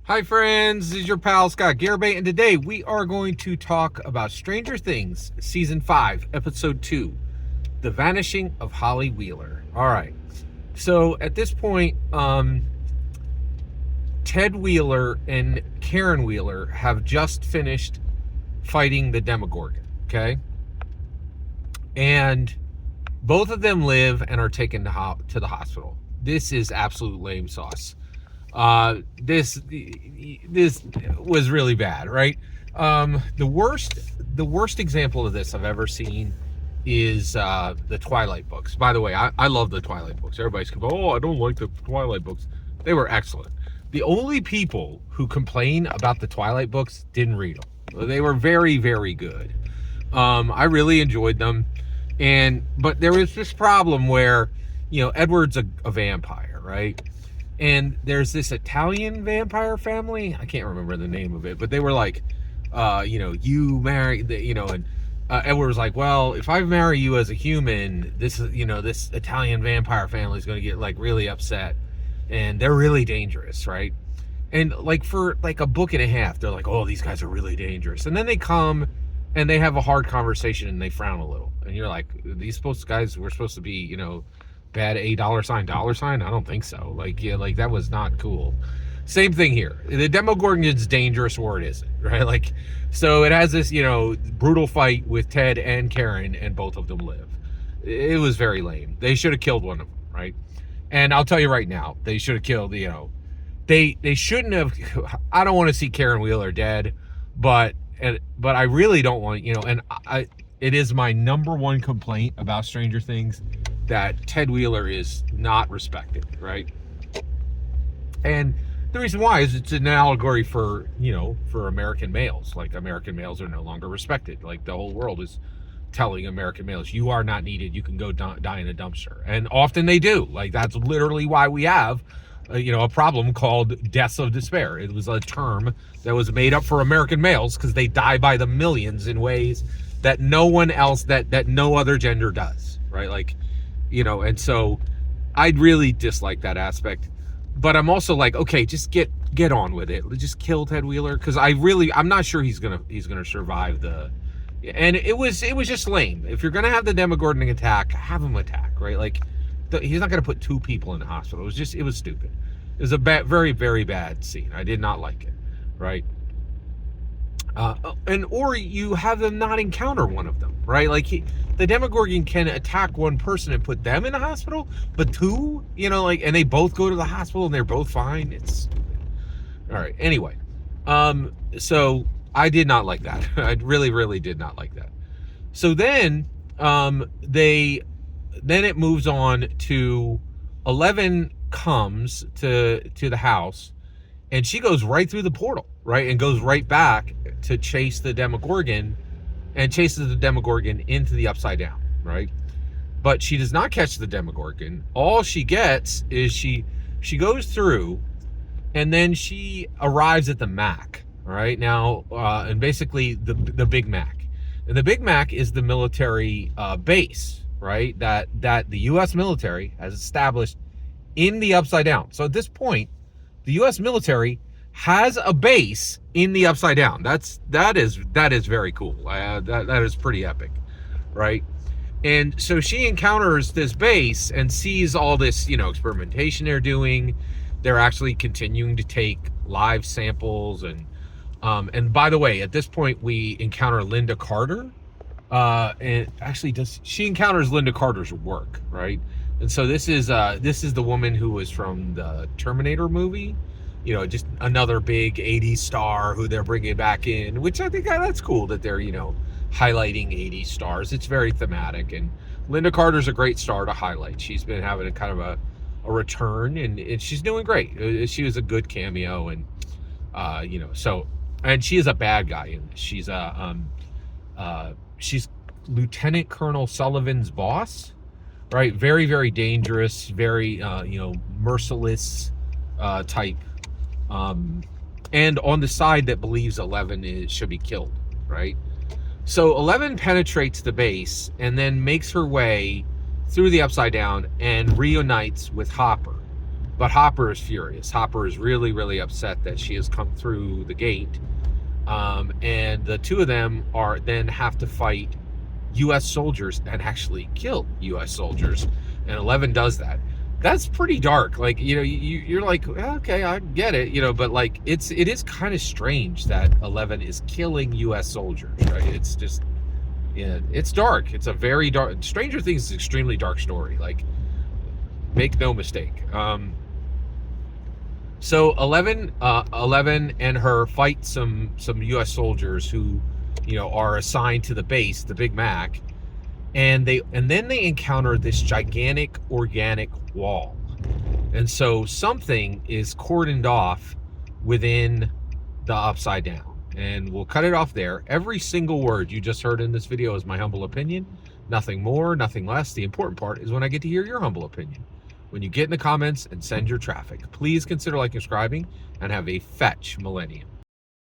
Hi friends, this is your pal Scott Garibay, and today we are going to talk about Stranger Things Season 5, Episode 2, The Vanishing of Holly Wheeler. Alright, so at this point, Ted Wheeler and Karen Wheeler have just finished fighting the Demogorgon, okay? And both of them live and are taken to the hospital. This is absolute lame sauce. This was really bad, right? The worst example of this I've ever seen is the Twilight books. By the way, I love the Twilight books. Everybody's going, oh, I don't like the Twilight books. They were excellent. The only people who complain about the Twilight books didn't read them. They were very, very good. I really enjoyed them. But there was this problem where, Edward's a vampire, right? And there's this Italian vampire family. I can't remember the name of it, but they were like, you marry, and Edward was like, well, if I marry you as a human, this Italian vampire family is going to get like really upset, and they're really dangerous, right? And like for like a book and a half, they're like, oh, these guys are really dangerous, and then they come and they have a hard conversation and they frown a little, and you're like, these guys were supposed to be, bad $dollar sign? I don't think so. Like that was not cool. Same thing here. The Demogorgon is dangerous or it isn't, right? So it has this, brutal fight with Ted and Karen, and both of them live. It was very lame. They should have killed one of them, right? And I'll tell you right now, they should have killed, they shouldn't have. I don't want to see Karen Wheeler dead, but I really don't want, it is my number one complaint about Stranger Things, that Ted Wheeler is not respected, right? And the reason why is it's an allegory for American males. Like, American males are no longer respected. Like, the whole world is telling American males, you are not needed, you can go die in a dumpster. And often they do. Like, that's literally why we have a problem called deaths of despair. It was a term that was made up for American males because they die by the millions in ways that no one else, that no other gender does, right? And so I'd really dislike that aspect, but I'm also like, okay, just get on with it. Just kill Ted Wheeler, because I'm not sure he's gonna survive and it was just lame. If you're gonna have the Demogorgon attack, have him attack, right? He's not gonna put two people in the hospital. It was stupid. It was a very, very bad scene. I did not like it, right? Or you have them not encounter one of them, right? The Demogorgon can attack one person and put them in a hospital, but two, and they both go to the hospital and they're both fine. It's stupid. All right. Anyway, so I did not like that. I really, really did not like that. So then, then it moves on to 11 comes to the house, and she goes right through the portal, right? And goes right back to chase the Demogorgon, and chases the Demogorgon into the Upside Down, right? But she does not catch the Demogorgon. All she gets is she goes through, and then she arrives at the Mac, all right? Now, and basically the Big Mac. And the Big Mac is the military base, right? That the U.S. military has established in the Upside Down. So at this point, the U.S. military has a base in the Upside Down. That is very cool. That is pretty epic, right? And so she encounters this base and sees all this, experimentation they're doing. They're actually continuing to take live samples, and by the way, at this point we encounter Linda Carter. And actually, she encounters Linda Carter's work, right? And so this is the woman who was from the Terminator movie. Just another big 80s star who they're bringing back in, which I think that's cool that they're, highlighting 80s stars. It's very thematic, and Linda Carter's a great star to highlight. She's been having a kind of a return, and she's doing great. She was a good cameo, and, and she is a bad guy in this. She's Lieutenant Colonel Sullivan's boss, right? Very, very dangerous, very, merciless type. And on the side that believes 11 should be killed, right? So 11 penetrates the base and then makes her way through the Upside Down and reunites with Hopper. But Hopper is furious. Hopper is really, really upset that she has come through the gate. And the two of them are then have to fight U.S. soldiers and actually kill U.S. soldiers. And 11 does that. That's pretty dark. Like, you're like, okay, I get it, but like it is kind of strange that 11 is killing U.S. soldiers, right? It's just, yeah, it's dark. It's a very dark. Stranger Things is an extremely dark story. Like, make no mistake. So 11 and her fight some U.S. soldiers who, are assigned to the base, the Big Mac, and then they encounter this gigantic organic wall, and so something is cordoned off within the Upside Down, and we'll cut it off there. Every single word you just heard in this video is my humble opinion, nothing more, nothing less. The important part is when I get to hear your humble opinion. When you get in the comments and send your traffic, please consider liking, subscribing, and have a fetch millennium.